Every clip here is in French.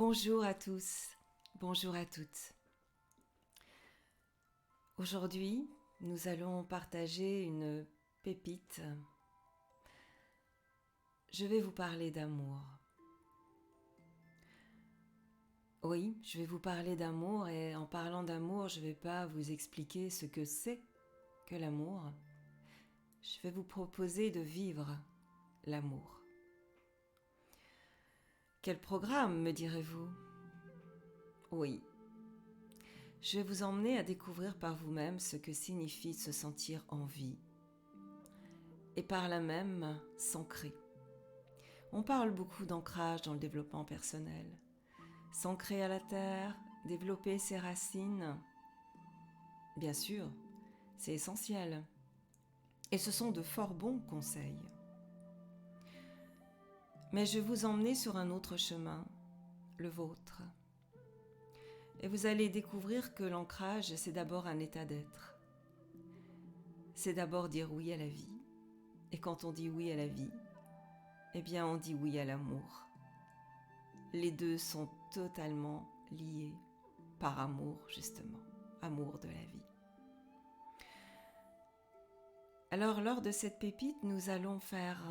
Bonjour à tous, bonjour à toutes. Aujourd'hui, nous allons partager une pépite. Je vais vous parler d'amour. Oui, je vais vous parler d'amour et en parlant d'amour, je ne vais pas vous expliquer ce que c'est que l'amour. Je vais vous proposer de vivre l'amour. Quel programme, me direz-vous ? Oui. Je vais vous emmener à découvrir par vous-même ce que signifie se sentir en vie et par là même s'ancrer. On parle beaucoup d'ancrage dans le développement personnel. S'ancrer à la terre, développer ses racines, bien sûr, c'est essentiel. Et ce sont de fort bons conseils. Mais je vais vous emmener sur un autre chemin, le vôtre. Et vous allez découvrir que l'ancrage, c'est d'abord un état d'être. C'est d'abord dire oui à la vie. Et quand on dit oui à la vie, eh bien on dit oui à l'amour. Les deux sont totalement liés par amour, justement, amour de la vie. Alors, lors de cette pépite, nous allons faire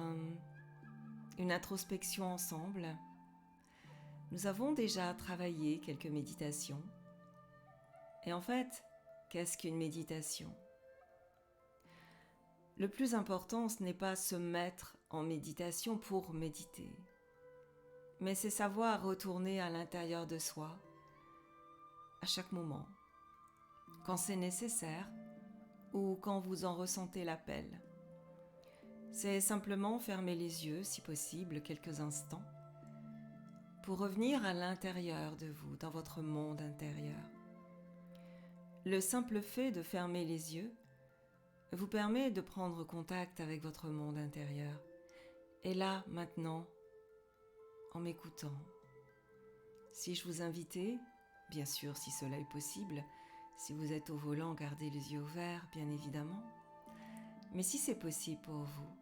une introspection ensemble. Nous avons déjà travaillé quelques méditations. Et en fait, qu'est-ce qu'une méditation ? Le plus important, ce n'est pas se mettre en méditation pour méditer, mais c'est savoir retourner à l'intérieur de soi à chaque moment, quand c'est nécessaire ou quand vous en ressentez l'appel. C'est simplement fermer les yeux, si possible, quelques instants, pour revenir à l'intérieur de vous, dans votre monde intérieur. Le simple fait de fermer les yeux vous permet de prendre contact avec votre monde intérieur. Et là, maintenant, en m'écoutant, si je vous invitais, bien sûr si cela est possible, si vous êtes au volant, gardez les yeux ouverts, bien évidemment, mais si c'est possible pour vous,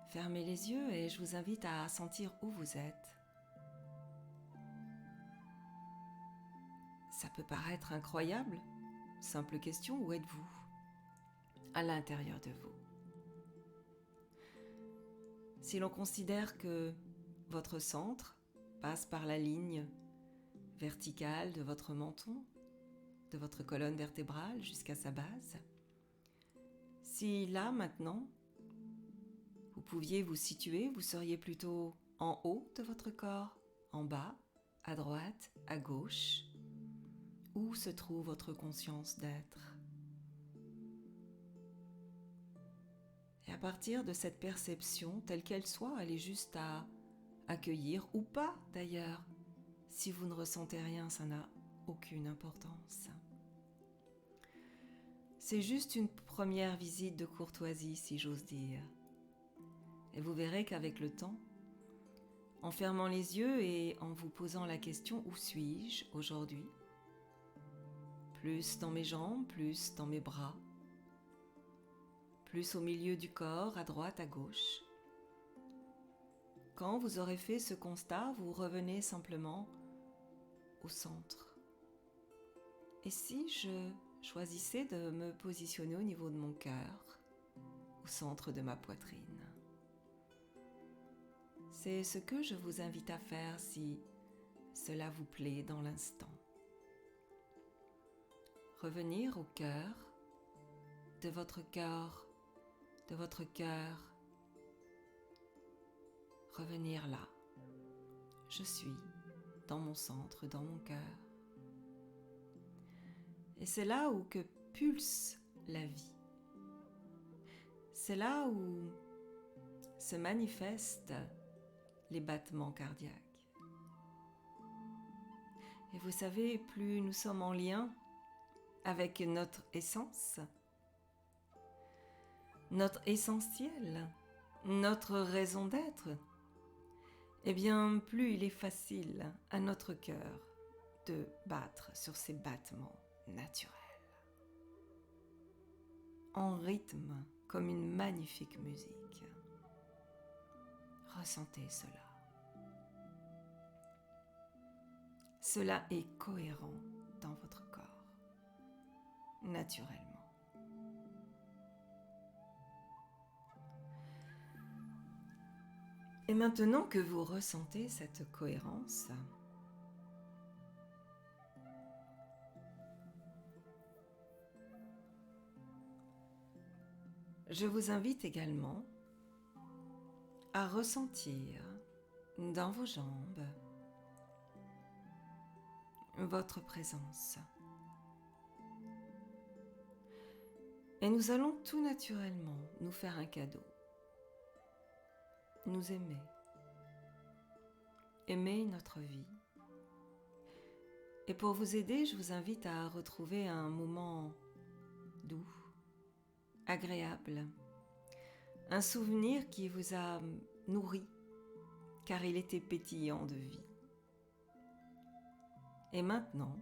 fermez les yeux et je vous invite à sentir où vous êtes. Ça peut paraître incroyable, simple question, où êtes-vous ? À l'intérieur de vous. Si l'on considère que votre centre passe par la ligne verticale de votre menton, de votre colonne vertébrale jusqu'à sa base, si là maintenant, vous pouviez vous situer, vous seriez plutôt en haut de votre corps, en bas, à droite, à gauche. Où se trouve votre conscience d'être ? Et à partir de cette perception, telle qu'elle soit, elle est juste à accueillir ou pas d'ailleurs. Si vous ne ressentez rien, ça n'a aucune importance. C'est juste une première visite de courtoisie, si j'ose dire. Et vous verrez qu'avec le temps, en fermant les yeux et en vous posant la question « Où suis-je aujourd'hui ?» Plus dans mes jambes, plus dans mes bras, plus au milieu du corps, à droite, à gauche. Quand vous aurez fait ce constat, vous revenez simplement au centre. Et si je choisissais de me positionner au niveau de mon cœur, au centre de ma poitrine ? C'est ce que je vous invite à faire si cela vous plaît dans l'instant. Revenir au cœur, de votre corps, de votre cœur. Revenir là. Je suis dans mon centre, dans mon cœur. Et c'est là où que pulse la vie. C'est là où se manifestent les battements cardiaques. Et vous savez, plus nous sommes en lien avec notre essence, notre essentiel, notre raison d'être, eh bien, plus il est facile à notre cœur de battre sur ces battements naturels, en rythme comme une magnifique musique. Ressentez cela. cela est cohérent dans votre corps, naturellement. Et maintenant que vous ressentez cette cohérence, je vous invite également à ressentir dans vos jambes votre présence. Et nous allons tout naturellement nous faire un cadeau. Nous aimer notre vie. Et pour vous aider, je vous invite à retrouver un moment doux, agréable, un souvenir qui vous a nourri, car il était pétillant de vie. Et maintenant,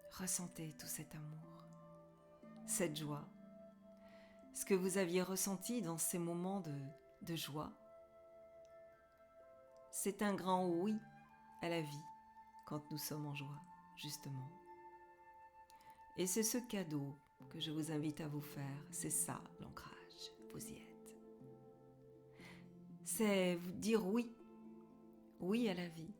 ressentez tout cet amour, cette joie, ce que vous aviez ressenti dans ces moments de joie. C'est un grand oui à la vie quand nous sommes en joie, justement. Et c'est ce cadeau que je vous invite à vous faire, c'est ça l'ancrage, vous y êtes. C'est vous dire oui à la vie.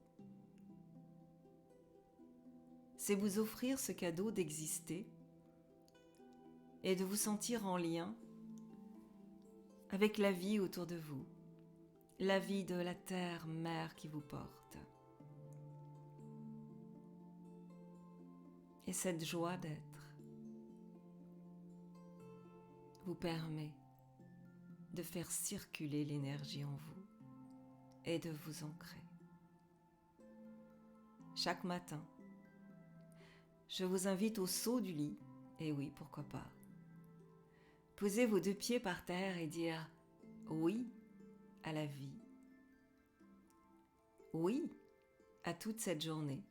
C'est vous offrir ce cadeau d'exister et de vous sentir en lien avec la vie autour de vous, la vie de la terre-mère qui vous porte. Et cette joie d'être vous permet de faire circuler l'énergie en vous et de vous ancrer. Chaque matin, je vous invite au saut du lit, et oui, pourquoi pas. Posez vos 2 pieds par terre et dire oui à la vie. Oui à toute cette journée.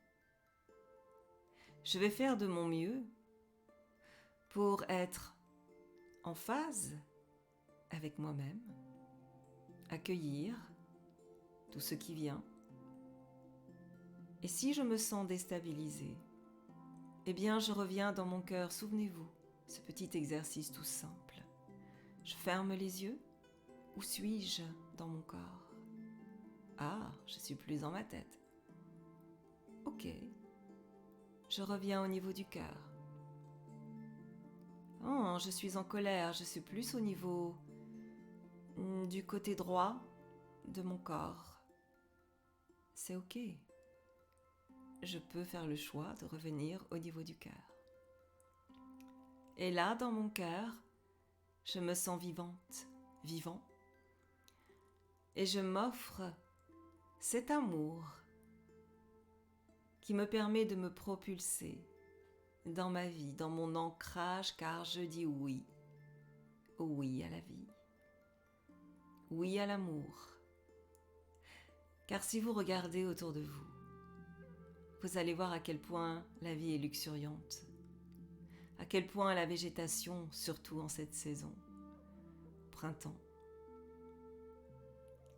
Je vais faire de mon mieux pour être en phase avec moi-même, accueillir tout ce qui vient. Et si je me sens déstabilisée, eh bien je reviens dans mon cœur, souvenez-vous, ce petit exercice tout simple. Je ferme les yeux, où suis-je dans mon corps? Ah, je suis plus dans ma tête. Ok, je reviens au niveau du cœur. Oh, je suis en colère, je suis plus au niveau du côté droit de mon corps. C'est ok. Je peux faire le choix de revenir au niveau du cœur. Et là, dans mon cœur, je me sens vivant. Et je m'offre cet amour qui me permet de me propulser dans ma vie, dans mon ancrage, car je dis oui. Oui à la vie. Oui à l'amour. Car si vous regardez autour de vous, vous allez voir à quel point la vie est luxuriante, à quel point la végétation, surtout en cette saison, printemps,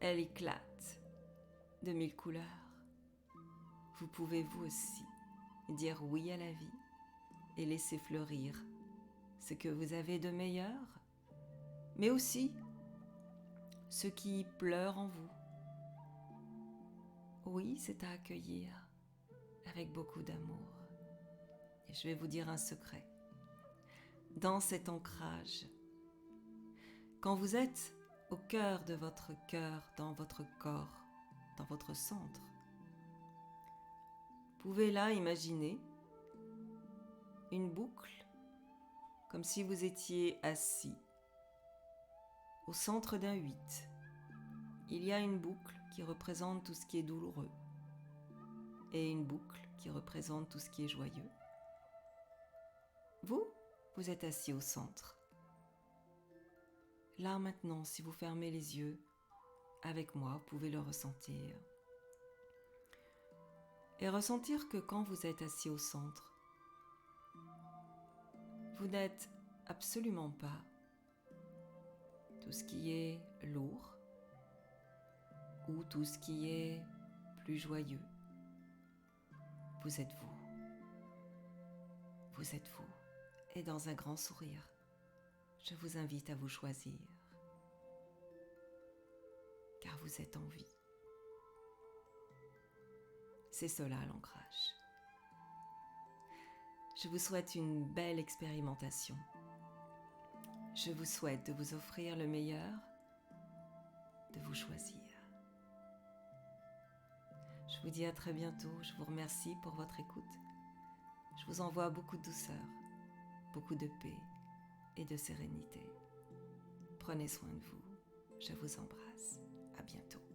elle éclate de 1000 couleurs. Vous pouvez vous aussi dire oui à la vie et laisser fleurir ce que vous avez de meilleur, mais aussi ce qui pleure en vous. Oui, c'est à accueillir avec beaucoup d'amour. Et je vais vous dire un secret. Dans cet ancrage, quand vous êtes au cœur de votre cœur, dans votre corps, dans votre centre, vous pouvez là imaginer une boucle, comme si vous étiez assis au centre d'un 8. Il y a une boucle qui représente tout ce qui est douloureux et une boucle qui représente tout ce qui est joyeux. Vous êtes assis au centre. Là maintenant, si vous fermez les yeux, avec moi, vous pouvez le ressentir. Et ressentir que quand vous êtes assis au centre, vous n'êtes absolument pas tout ce qui est lourd ou tout ce qui est plus joyeux. Vous êtes vous. Vous êtes vous. Et dans un grand sourire, je vous invite à vous choisir. Car vous êtes en vie. C'est cela l'ancrage. Je vous souhaite une belle expérimentation. Je vous souhaite de vous offrir le meilleur, de vous choisir. Je vous dis à très bientôt. Je vous remercie pour votre écoute. Je vous envoie beaucoup de douceur, beaucoup de paix et de sérénité. Prenez soin de vous. Je vous embrasse. À bientôt.